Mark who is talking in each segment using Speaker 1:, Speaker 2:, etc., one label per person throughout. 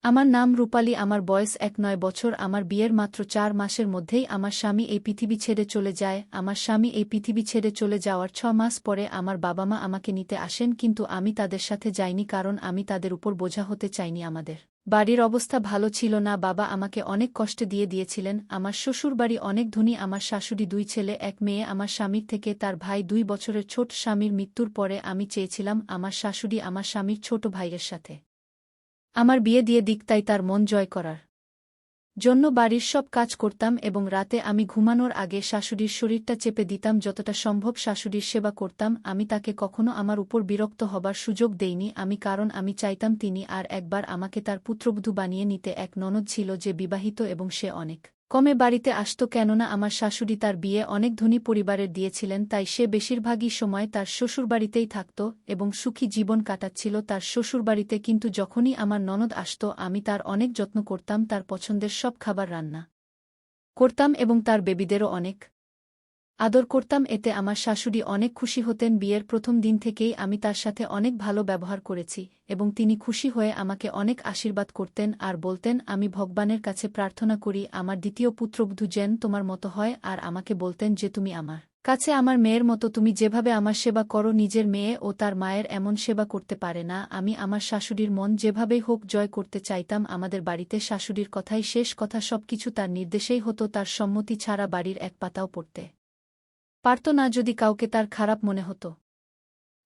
Speaker 1: আমার নাম রূপালী, আমার বয়স ১৯ বছর। আমার বিয়ের মাত্র ৪ মাসের মধ্যেই আমার স্বামী এই পৃথিবী ছেড়ে চলে যায়। আমার স্বামী এই পৃথিবী ছেড়ে চলে যাওয়ার ৬ মাস পরে আমার বাবা-মা আমাকে নিতে আসেন, কিন্তু আমি তাদের সাথে যাইনি, কারণ আমি তাদের উপর বোঝা হতে চাইনি। আমাদের বাড়ির অবস্থা ভালো ছিল না, বাবা আমাকে অনেক কষ্ট দিয়েছিলেন। আমার শ্বশুরবাড়ি অনেক ধনী, আমার শাশুড়ি ২ ছেলে ১ মেয়ে। আমার স্বামীর থেকে তার ভাই ২ বছরের ছোট। স্বামীর মৃত্যুর পরে আমি চেয়েছিলাম আমার শাশুড়ি আমার স্বামীর ছোট ভাইয়ের সাথে আমার বিয়ে দিয়ে দিক, তাই তার মন জয় করার জন্য বাড়ির সব কাজ করতাম এবং রাতে আমি ঘুমানোর আগে শাশুড়ির শরীরটা চেপে দিতাম, যতটা সম্ভব শাশুড়ির সেবা করতাম। আমি তাকে কখনো আমার উপর বিরক্ত হবার সুযোগ দেইনি আমি, কারণ আমি চাইতাম তিনি আর একবার আমাকে তার পুত্রবধূ বানিয়ে নিতে। এক ননদ ছিল যে বিবাহিত এবং সে অনেক কমে বাড়িতে আসত, কেননা আমার শাশুড়ি তার বিয়ে অনেক ধনী পরিবারের দিয়েছিলেন, তাই সে বেশিরভাগই সময় তার শ্বশুরবাড়িতেই থাকত এবং সুখী জীবন কাটাচ্ছিল তার শ্বশুরবাড়িতে। কিন্তু যখনই আমার ননদ আসত আমি তার অনেক যত্ন করতাম, তার পছন্দের সব খাবার রান্না করতাম এবং তার বেবিদেরও অনেক আদর করতাম। এতে আমার শাশুড়ি অনেক খুশি হতেন। বিয়ের প্রথম দিন থেকেই আমি তার সাথে অনেক ভালো ব্যবহার করেছি এবং তিনি খুশি হয়ে আমাকে অনেক আশীর্বাদ করতেন আর বলতেন, আমি ভগবানের কাছে প্রার্থনা করি আমার দ্বিতীয় পুত্রবধূ যেন তোমার মতো হয়। আর আমাকে বলতেন যে তুমি আমার কাছে আমার মেয়ের মতো, তুমি যেভাবে আমার সেবা করো নিজের মেয়ে ও তার মায়ের এমন সেবা করতে পারে না। আমি আমার শাশুড়ির মন যেভাবেই হোক জয় করতে চাইতাম। আমাদের বাড়িতে শাশুড়ির কথাই শেষ কথা, সবকিছু তার নির্দেশেই হতো, তার সম্মতি ছাড়া বাড়ির এক পাতাও পড়তে পারত না। যদি কাউকে তার খারাপ মনে হতো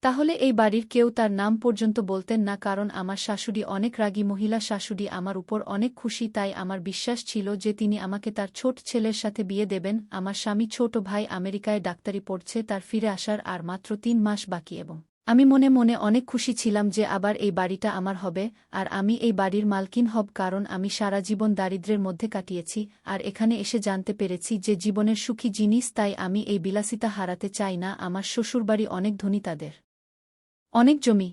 Speaker 1: তাহলে এই বাড়ির কেউ তার নাম পর্যন্ত বলতেন না, কারণ আমার শাশুড়ি অনেক রাগী মহিলা। শাশুড়ি আমার উপর অনেক খুশি, তাই আমার বিশ্বাস ছিল যে তিনি আমাকে তার ছোট ছেলের সাথে বিয়ে দেবেন। আমার স্বামী ছোট ভাই আমেরিকায় ডাক্তারি পড়ছে, তার ফিরে আসার আর মাত্র ৩ মাস বাকি এবং আমি মনে মনে অনেক খুশি ছিলাম যে আবার এই বাড়িটা আমার হবে আর আমি এই বাড়ির মালকিন হব, কারণ আমি সারা জীবন দারিদ্র্যের মধ্যে কাটিয়েছি আর এখানে এসে জানতে পেরেছি যে জীবনের সুখী জিনিস। তাই আমি এই বিলাসিতা হারাতে চাই না। আমার শ্বশুরবাড়ি অনেক ধনী, তাদের অনেক জমি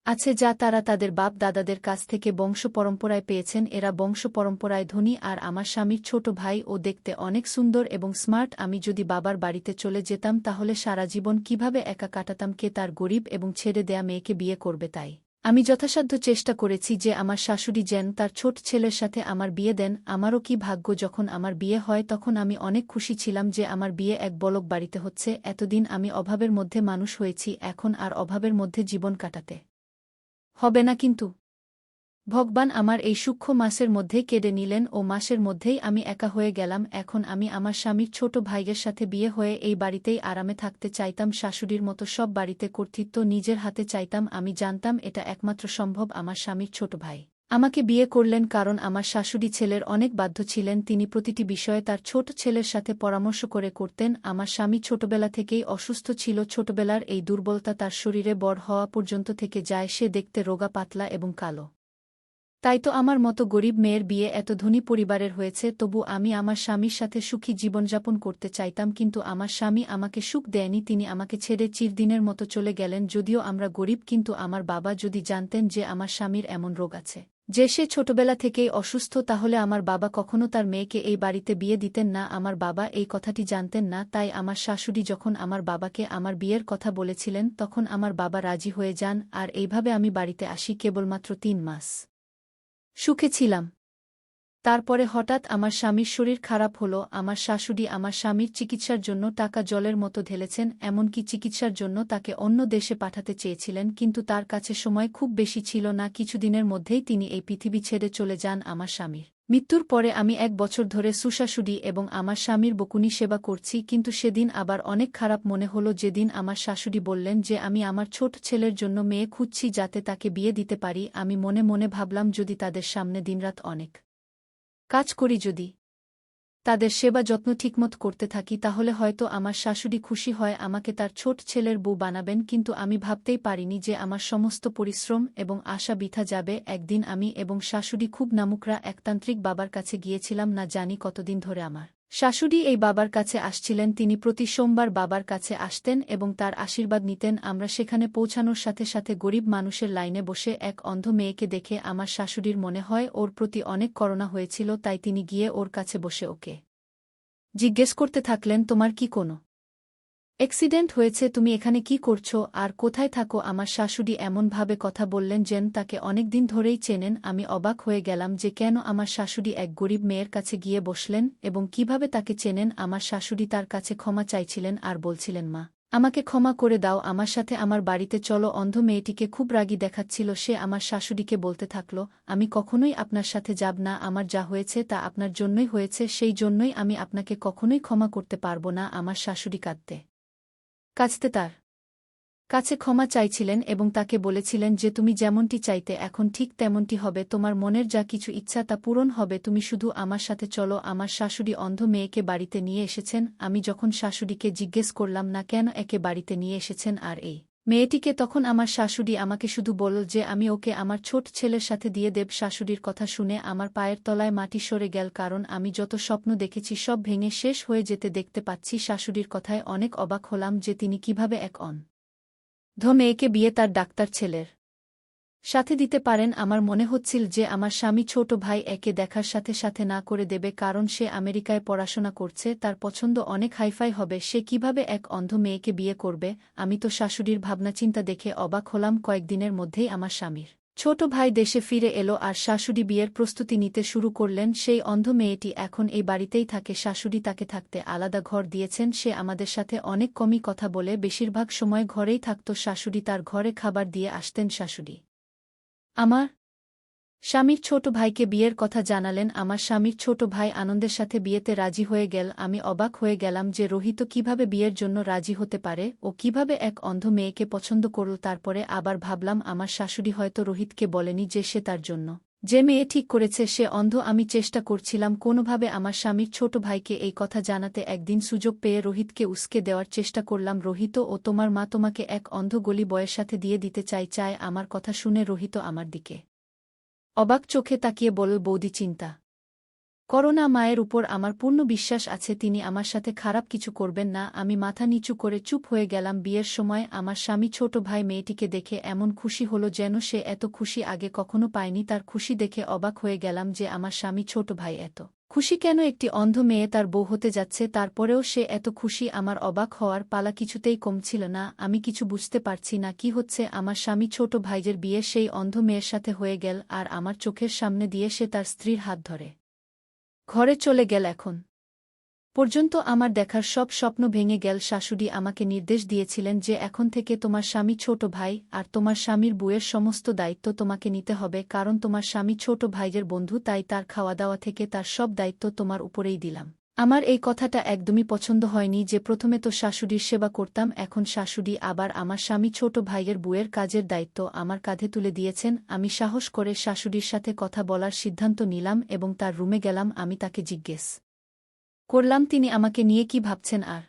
Speaker 1: আছে যা তারা তাদের বাপ দাদাদের কাছ থেকে বংশ পরম্পরায় পেয়েছেন। এরা বংশ পরম্পরায় ধনী আর আমার স্বামীর ছোট ভাই ও দেখতে অনেক সুন্দর এবং স্মার্ট। আমি যদি বাবার বাড়িতে চলে যেতাম তাহলে সারা জীবন কিভাবে একা কাটাতাম, কে তার গরিব এবং ছেড়ে দেয়া মেয়েকে বিয়ে করবে। তাই আমি যথাসাধ্য চেষ্টা করেছি যে আমার শাশুড়ি যেন তার ছোট ছেলের সাথে আমার বিয়ে দেন। আমারও কি ভাগ্য, যখন আমার বিয়ে হয় তখন আমি অনেক খুশি ছিলাম যে আমার বিয়ে এক বলক বাড়িতে হচ্ছে। এতদিন আমি অভাবের মধ্যে মানুষ হয়েছি, এখন আর অভাবের মধ্যে জীবন কাটাতে হবে না। কিন্তু ভগবান আমার এই সূক্ষ্ম মাসের মধ্যেই কেড়ে নিলেন ও মাসের মধ্যেই আমি একা হয়ে গেলাম। এখন আমি আমার স্বামীর ছোট ভাইয়ের সাথে বিয়ে হয়ে এই বাড়িতেই আরামে থাকতে চাইতাম। শাশুড়ির মতো সব বাড়িতে কর্তৃত্ব নিজের হাতে চাইতাম। আমি জানতাম এটা একমাত্র সম্ভব। আমার স্বামীর ছোট ভাই আমাকে বিয়ে করলেন কারণ আমার শাশুড়ি ছেলের অনেক বাধ্য ছিলেন। তিনি প্রতিটি বিষয়ে তার ছোট ছেলের সাথে পরামর্শ করে করতেন। আমার স্বামী ছোটবেলা থেকেই অসুস্থ ছিল, ছোটবেলার এই দুর্বলতা তার শরীরে বড় হওয়া পর্যন্ত থেকে যায়। সে দেখতে রোগা পাতলা এবং কালো। তাই তো আমার মতো গরিব মেয়ের বিয়ে এত ধনী পরিবারের হয়েছে। তবু আমি আমার স্বামীর সাথে সুখী জীবনযাপন করতে চাইতাম, কিন্তু আমার স্বামী আমাকে সুখ দেয়নি। তিনি আমাকে ছেড়ে চিরদিনের মতো চলে গেলেন। যদিও আমরা গরিব, কিন্তু আমার বাবা যদি জানতেন যে আমার স্বামীর এমন রোগ আছে যে সে ছোটবেলা থেকেই অসুস্থ, তাহলে আমার বাবা কখনো তার মেয়েকে এই বাড়িতে বিয়ে দিতেন না। আমার বাবা এই কথাটি জানতেন না, তাই আমার শাশুড়ি যখন আমার বাবাকে আমার বিয়ের কথা বলেছিলেন তখন আমার বাবা রাজি হয়ে যান আর এইভাবে আমি বাড়িতে আসি। কেবলমাত্র ৩ মাস সুখে ছিলাম, তারপরে হঠাৎ আমার স্বামীর শরীর খারাপ হলো। আমার শাশুড়ি আমার স্বামীর চিকিৎসার জন্য টাকা জলের মতো ঢেলেছেন, এমনকি চিকিৎসার জন্য তাকে অন্য দেশে পাঠাতে চেয়েছিলেন, কিন্তু তার কাছে সময় খুব বেশি ছিল না। কিছুদিনের মধ্যেই তিনি এই পৃথিবী ছেড়ে চলে যান। আমার স্বামীর মৃত্যুর পরে আমি ১ বছর ধরে সুশাশুড়ি এবং আমার স্বামীর বকুনি সেবা করছি, কিন্তু সেদিন আবার অনেক খারাপ মনে হলো যেদিন আমার শাশুড়ি বললেন যে আমি আমার ছোট ছেলের জন্য মেয়ে খুঁজছি যাতে তাকে বিয়ে দিতে পারি। আমি মনে মনে ভাবলাম, যদি তাদের সামনে দিনরাত অনেক কাজ করি, যদি তাদের সেবা যত্ন ঠিকমত করতে থাকি, তাহলে হয়তো আমার শাশুড়ি খুশি হয় আমাকে তার ছোট ছেলের বউ বানাবেন। কিন্তু আমি ভাবতেই পারিনি যে আমার সমস্ত পরিশ্রম এবং আশা বৃথা যাবে। একদিন আমি এবং শাশুড়ি খুব নামুকরা একতান্ত্রিক বাবার কাছে গিয়েছিলাম। না জানি কতদিন ধরে আমার শাশুড়ি এই বাবার কাছে আসছিলেন। তিনি প্রতি সোমবার বাবার কাছে আসতেন এবং তার আশীর্বাদ নিতেন। আমরা সেখানে পৌঁছানোর সাথে সাথে গরিব মানুষের লাইনে বসে এক অন্ধ মেয়েকে দেখে আমার শাশুড়ির মনে হয় ওর প্রতি অনেক করুণা হয়েছিল, তাই তিনি গিয়ে ওর কাছে বসে ওকে জিজ্ঞেস করতে থাকলেন, তোমার কি কোনো অ্যাক্সিডেন্ট হয়েছে, তুমি এখানে কি করছো আর কোথায় থাকো? আমার শাশুড়ি এমনভাবে কথা বললেন যেন তাকে অনেকদিন ধরেই চেনেন। আমি অবাক হয়ে গেলাম যে কেন আমার শাশুড়ি এক গরিব মেয়ের কাছে গিয়ে বসলেন এবং কিভাবে তাকে চেনেন। আমার শাশুড়ি তার কাছে ক্ষমা চাইছিলেন আর বলছিলেন, মা, আমাকে ক্ষমা করে দাও, আমার সাথে আমার বাড়িতে চলো। অন্ধ মেয়েটিকে খুব রাগী দেখাচ্ছিল। সে আমার শাশুড়িকে বলতে থাকল, আমি কখনোই আপনার সাথে যাব না, আমার যা হয়েছে তা আপনার জন্যই হয়েছে, সেই জন্যই আমি আপনাকে কখনোই ক্ষমা করতে পারব না। আমার শাশুড়ি কাঁদতে কাঁদতে তার কাছে ক্ষমা চাইছিলেন এবং তাকে বলেছিলেন যে তুমি যেমনটি চাইতে এখন ঠিক তেমনটি হবে, তোমার মনের যা কিছু ইচ্ছা তা পূরণ হবে, তুমি শুধু আমার সাথে চলো। আমার শাশুড়ি অন্ধ মেয়েকে বাড়িতে নিয়ে এসেছেন। আমি যখন শাশুড়িকে জিজ্ঞেস করলাম না কেন একে বাড়িতে নিয়ে এসেছেন আর এই মেয়েটিকে, তখন আমার শাশুড়ি আমাকে শুধু বলল যে আমি ওকে আমার ছোট ছেলের সাথে দিয়ে দেব। শাশুড়ির কথা শুনে আমার পায়ের তলায় মাটি সরে গেল, কারণ আমি যত স্বপ্ন দেখেছি সব ভেঙে শেষ হয়ে যেতে দেখতে পাচ্ছি। শাশুড়ির কথায় অনেক অবাক হলাম যে তিনি কিভাবে এক অন্ধ মেয়েকে বিয়ে তার ডাক্তার ছেলের সাথে দিতে পারেন। আমার মনে হচ্ছিল যে আমার স্বামী ছোট ভাই একে দেখার সাথে সাথে না করে দেবে, কারণ সে আমেরিকায় পড়াশোনা করছে, তার পছন্দ অনেক হাইফাই হবে। সে কিভাবে এক অন্ধ মেয়েকে বিয়ে করবে? আমি তো শাশুড়ির ভাবনাচিন্তা দেখে অবাক হলাম। কয়েকদিনের মধ্যেই আমার স্বামীর ছোট ভাই দেশে ফিরে এলো আর শাশুড়ি বিয়ের প্রস্তুতি নিতে শুরু করলেন। সেই অন্ধ মেয়েটি এখন এই বাড়িতেই থাকে। শাশুড়ি তাকে থাকতে আলাদা ঘর দিয়েছেন। সে আমাদের সাথে অনেক কমই কথা বলে, বেশিরভাগ সময় ঘরেই থাকত। শাশুড়ি তার ঘরে খাবার দিয়ে আসতেন। শাশুড়ি আমার স্বামীর ছোট ভাইকে বিয়ের কথা জানালেন। আমার স্বামীর ছোট ভাই আনন্দের সাথে বিয়েতে রাজি হয়ে গেল। আমি অবাক হয়ে গেলাম যে রোহিত কিভাবে বিয়ের জন্য রাজি হতে পারে, ও কিভাবে এক অন্ধ মেয়েকে পছন্দ করল। তারপরে আবার ভাবলাম আমার শাশুড়ি হয়তো রোহিতকে বলেনি যে সে তার জন্য যে মেয়ে ঠিক করেছে সে অন্ধ। আমি চেষ্টা করছিলাম কোনোভাবে আমার স্বামীর ছোট ভাইকে এই কথা জানাতে। একদিন সুযোগ পেয়ে রোহিতকে উস্কে দেওয়ার চেষ্টা করলাম। রোহিত, ও তোমার মা তোমাকে এক অন্ধ গলি বয়ের সাথে দিয়ে দিতে চায়। আমার কথা শুনে রোহিত আমার দিকে অবাক চোখে তাকিয়ে বলল, বৌদি, চিন্তা করো না, মায়ের উপর আমার পূর্ণ বিশ্বাস আছে, তিনি আমার সাথে খারাপ কিছু করবেন না। আমি মাথা নিচু করে চুপ হয়ে গেলাম। বিয়ের সময় আমার স্বামী ছোট ভাই মেয়েটিকে দেখে এমন খুশি হলো যেন সে এত খুশি আগে কখনো পায়নি। তার খুশি দেখে অবাক হয়ে গেলাম যে আমার স্বামী ছোট ভাই এত খুশি কেন, একটি অন্ধ মেয়ে তার বউ হতে যাচ্ছে, তারপরেও সে এত খুশি। আমার অবাক হওয়ার পালা কিছুতেই কমছিল না। আমি কিছু বুঝতে পারছি না কি হচ্ছে। আমার স্বামী ছোট ভাইয়ের বিয়ে সেই অন্ধ মেয়ের সাথে হয়ে গেল আর আমার চোখের সামনে দিয়ে সে তার স্ত্রীর হাত ধরে ঘরে চলে গেল। এখন পর্যন্ত আমার দেখার সব স্বপ্ন ভেঙে গেল। শাশুড়ি আমাকে নির্দেশ দিয়েছিলেন যে এখন থেকে তোমার স্বামী ছোট ভাই আর তোমার স্বামীর বউয়ের সমস্ত দায়িত্ব তোমাকে নিতে হবে, কারণ তোমার স্বামী ছোট ভাইয়ের বন্ধু, তাই তার খাওয়া দাওয়া থেকে তার সব দায়িত্ব তোমার উপরেই দিলাম। আমার এই কথাটা একদমই পছন্দ হয়নি যে প্রথমে তো শাশুড়ির সেবা করতাম, এখন শাশুড়ি আবার আমার স্বামী ছোট ভাইয়ের বউয়ের কাজের দায়িত্ব আমার কাঁধে তুলে দিয়েছেন। আমি সাহস করে শাশুড়ির সাথে কথা বলার সিদ্ধান্ত নিলাম এবং তার রুমে গেলাম। আমি তাকে জিজ্ঞেস করলাম তিনি আমাকে নিয়ে কি ভাবছেন আর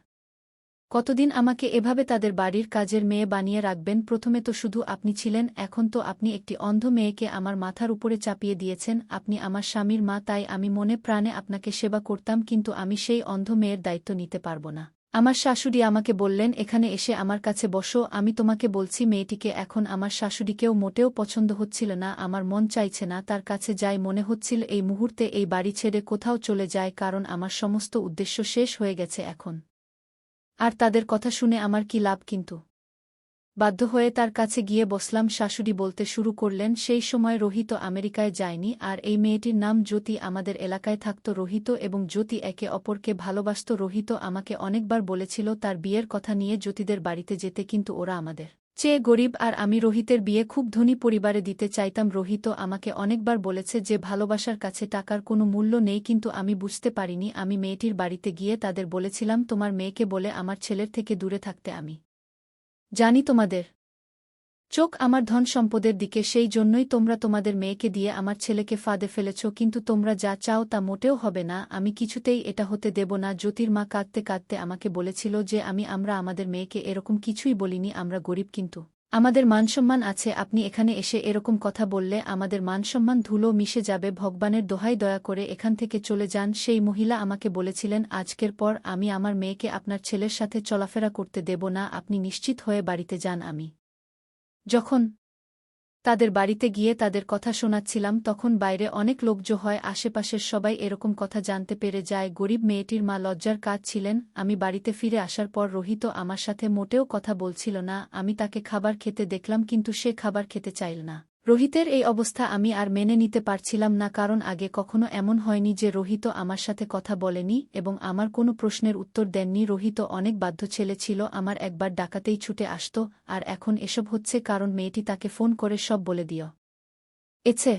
Speaker 1: কতদিন আমাকে এভাবে তাদের বাড়ির কাজের মেয়ে বানিয়ে রাখবেন। প্রথমে তো শুধু আপনি ছিলেন, এখন তো আপনি একটি অন্ধ মেয়েকে আমার মাথার উপরে চাপিয়ে দিয়েছেন। আপনি আমার স্বামীর মা, তাই আমি মনে প্রাণে আপনাকে সেবা করতাম, কিন্তু আমি সেই অন্ধ মেয়ের দায়িত্ব নিতে পারব না। আমার শাশুড়ি আমাকে বললেন, এখানে এসে আমার কাছে বসো, আমি তোমাকে বলছি। মেয়েটিকে এখন আমার শাশুড়িকেও মোটেও পছন্দ হচ্ছিল না। আমার মন চাইছে না তার কাছে যাই, মনে হচ্ছিল এই মুহূর্তে এই বাড়ি ছেড়ে কোথাও চলে যায়, কারণ আমার সমস্ত উদ্দেশ্য শেষ হয়ে গেছে এখন আর তাদের কথা শুনে আমার কি লাভ। কিন্তু বাধ্য হয়ে তার কাছে গিয়ে বসলাম। শাশুড়ি বলতে শুরু করলেন, সেই সময় রোহিত আমেরিকায় যায়নি আর এই মেয়েটির নাম জ্যোতি আমাদের এলাকায় থাকত। রোহিত এবং জ্যোতি একে অপরকে ভালোবাসত। রোহিত আমাকে অনেকবার বলেছিল তার বিয়ের কথা নিয়ে জ্যোতিদের বাড়িতে যেতে, কিন্তু ওরা আমাদের চেয়ে গরিব আর আমি রোহিতের বিয়ে খুব ধনী পরিবারে দিতে চাইতাম। রোহিত আমাকে অনেকবার বলেছে যে ভালোবাসার কাছে টাকার কোনো মূল্য নেই, কিন্তু আমি বুঝতে পারিনি। আমি মেয়েটির বাড়িতে গিয়ে তাদের বলেছিলাম, তোমার মেয়েকে বলে আমার ছেলের থেকে দূরে থাকতে, আমি জানি তোমাদের চোখ আমার ধন সম্পদের দিকে, সেই জন্যই তোমরা তোমাদের মেয়েকে দিয়ে আমার ছেলেকে ফাঁদে ফেলেছ, কিন্তু তোমরা যা চাও তা মোটেও হবে না, আমি কিছুতেই এটা হতে দেব না। জ্যোতির মা কাঁদতে কাঁদতে আমাকে বলেছিল যে আমরা আমাদের মেয়েকে এরকম কিছুই বলিনি, আমরা গরিব, কিন্তু আমাদের মানসম্মান আছে, আপনি এখানে এসে এরকম কথা বললে আমাদের মানসম্মান ধুলো মিশে যাবে, ভগবানের দোহাই দয়া করে এখান থেকে চলে যান। সেই মহিলা আমাকে বলেছিলেন, আজকের পর আমি আমার মেয়েকে আপনার ছেলের সাথে চলাফেরা করতে দেব না, আপনি নিশ্চিত হয়ে বাড়িতে যান। আমি যখন তাদের বাড়িতে গিয়ে তাদের কথা শোনাচ্ছিলাম তখন বাইরে অনেক লোকজন হয় আশেপাশের সবাই এরকম কথা জানতে পেরে যায়। গরিব মেয়েটির মা লজ্জার কাজ ছিলেন। আমি বাড়িতে ফিরে আসার পর রোহিত আমার সাথে মোটেও কথা বলছিল না। আমি তাকে খাবার খেতে দেখলাম কিন্তু সে খাবার খেতে চাইল না। রোহিতের এই অবস্থা আমি আর মেনে নিতে পারছিলাম না, কারণ আগে কখনো এমন হয়নি যে রোহিত আমার সাথে কথা বলেনি এবং আমার কোনো প্রশ্নের উত্তর দেননি। রোহিত অনেক বাধ্য ছেলে ছিল, আমার একবার ডাকাতেই ছুটে আসত, আর এখন এসব হচ্ছে কারণ মেয়েটি তাকে ফোন করে সব বলে দিও এছে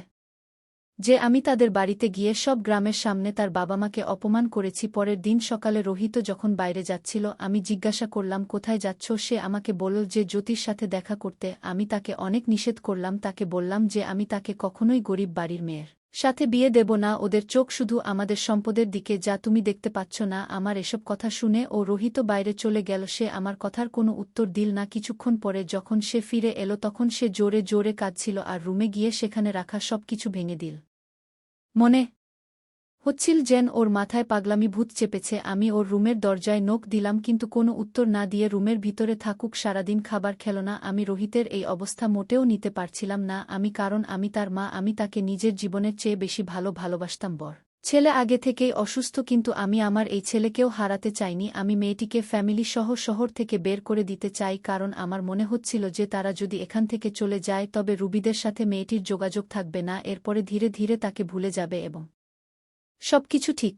Speaker 1: যে আমি তাদের বাড়িতে গিয়ে সব গ্রামের সামনে তার বাবা-মাকে অপমান করেছি। পরের দিন সকালে রোহিত যখন বাইরে যাচ্ছিল আমি জিজ্ঞাসা করলাম কোথায় যাচ্ছ। সে আমাকে বলল যে জ্যোতির সাথে দেখা করতে। আমি তাকে অনেক নিষেধ করলাম, তাকে বললাম যে আমি তাকে কখনোই গরিব বাড়ির মেয়ের সাথে বিয়ে দেব না, ওদের চোখ শুধু আমাদের সম্পদের দিকে, যা তুমি দেখতে পাচ্ছ না। আমার এসব কথা শুনে ও রোহিত বাইরে চলে গেল। সে আমার কথার কোনো উত্তর দিল না। কিছুক্ষণ পরে যখন সে ফিরে এলো তখন সে জোরে জোরে কাঁদছিল আর রুমে গিয়ে সেখানে রাখা সব কিছু ভেঙে দিল। মনে হচ্ছিল যেন ওর মাথায় পাগলামি ভূত চেপেছে। আমি ওর রুমের দরজায় নখ দিলাম কিন্তু কোনো উত্তর না দিয়ে রুমের ভিতরে থাকুক। সারাদিন খাবার খেল না। আমি রোহিতের এই অবস্থা মোটেও নিতে পারছিলাম না। কারণ আমি তার মা, আমি তাকে নিজের জীবনের চেয়ে বেশি ভালোবাসতাম। বর ছেলে আগে থেকেই অসুস্থ, কিন্তু আমি আমার এই ছেলেকেও হারাতে চাইনি। আমি মেয়েটিকে ফ্যামিলি সহ শহর থেকে বের করে দিতে চাই, কারণ আমার মনে হচ্ছিল যে তারা যদি এখান থেকে চলে যায় তবে রুবিদের সাথে মেয়েটির যোগাযোগ থাকবে না। এরপরে ধীরে ধীরে তাকে ভুলে যাবে এবং সবকিছু ঠিক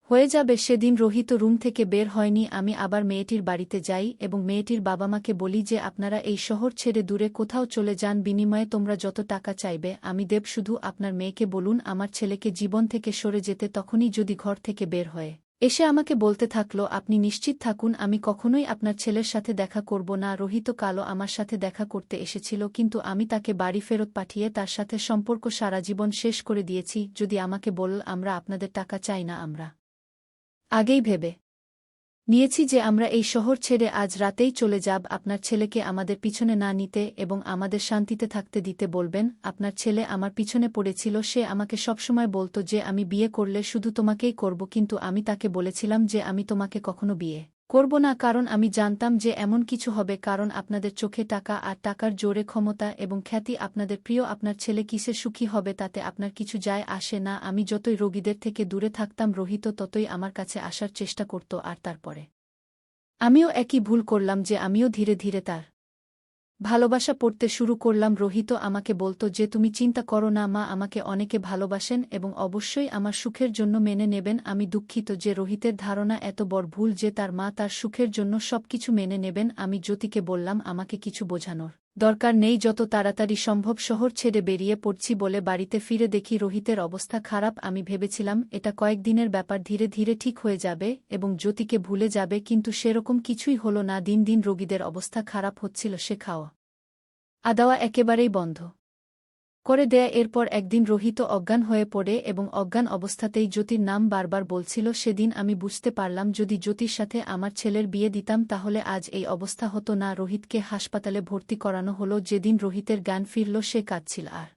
Speaker 1: হয়ে যাবে। সেদিন রোহিত রুম থেকে বের হয়নি। আমি আবার মেয়েটির বাড়িতে যাই এবং মেয়েটির বাবা-মাকে বলি যে আপনারা এই শহর ছেড়ে দূরে কোথাও চলে যান, বিনিময়ে তোমরা যত টাকা চাইবে আমি দেব, শুধু আপনার মেয়েকে বলুন আমার ছেলেকে জীবন থেকে সরে যেতে। তখনই যদি ঘর থেকে বের হয়ে এসে আমাকে বলতে থাকলো আপনি নিশ্চিত থাকুন আমি কখনোই আপনার ছেলের সাথে দেখা করব না। রোহিত কালো আমার সাথে দেখা করতে এসেছিল, কিন্তু আমি তাকে বাড়ি ফেরত পাঠিয়ে তার সাথে সম্পর্ক সারা জীবন শেষ করে দিয়েছি। যদি আমাকে বল আমরা আপনাদের টাকা চাই না, আমরা আগেই ভেবে নিয়েছি যে আমরা এই শহর ছেড়ে আজ রাতেই চলে যাব। আপনার ছেলেকে আমাদের পিছনে না নিতে এবং আমাদের শান্তিতে থাকতে দিতে বলবেন। আপনার ছেলে আমার পিছনে পড়েছিল, সে আমাকে সবসময় বলতো যে আমি বিয়ে করলে শুধু তোমাকেই করব, কিন্তু আমি তাকে বলেছিলাম যে আমি তোমাকে কখনো বিয়ে করব না, কারণ আমি জানতাম যে এমন কিছু হবে, কারণ আপনাদের চোখে টাকা আর টাকার জোরে ক্ষমতা এবং খ্যাতি আপনাদের প্রিয়। আপনার ছেলে কিসে সুখী হবে তাতে আপনার কিছু যায় আসে না। আমি যতই রোগীদের থেকে দূরে থাকতাম রোহিত ততই আমার কাছে আসার চেষ্টা করত, আর তারপরে আমিও একই ভুল করলাম যে আমিও ধীরে ধীরে তার ভালোবাসা পড়তে শুরু করলাম। রোহিত আমাকে বলতো যে তুমি চিন্তা করো না, মা আমাকে অনেকে ভালোবাসেন এবং অবশ্যই আমার সুখের জন্য মেনে নেবেন। আমি দুঃখিত যে রোহিতের ধারণা এত বড় ভুল যে তার মা তার সুখের জন্য সবকিছু মেনে নেবেন। আমি জ্যোতিকে বললাম আমাকে কিছু বোঝানোর দরকার নেই, যত তাড়াতাড়ি সম্ভব শহর ছেড়ে বেরিয়ে পড়ছি বলে বাড়িতে ফিরে দেখি রোহিতের অবস্থা খারাপ। আমি ভেবেছিলাম এটা কয়েকদিনের ব্যাপার, ধীরে ধীরে ঠিক হয়ে যাবে এবং জ্যোতিকে ভুলে যাবে, কিন্তু সেরকম কিছুই হলো না। দিন দিন রোগীদের অবস্থা খারাপ হচ্ছিল, সে খাওয়া আদাওয়া একেবারেই বন্ধ করে দেয়া। এরপর একদিন রোহিত অজ্ঞান হয়ে পড়ে এবং অজ্ঞান অবস্থাতেই জ্যোতির নাম বারবার বলছিল। সেদিন আমি বুঝতে পারলাম যদি জ্যোতির সাথে আমার ছেলের বিয়ে দিতাম তাহলে আজ এই অবস্থা হতো না। রোহিতকে হাসপাতালে ভর্তি করানো হলো। যেদিন রোহিতের জ্ঞান ফিরল সে কাঁদছিল আর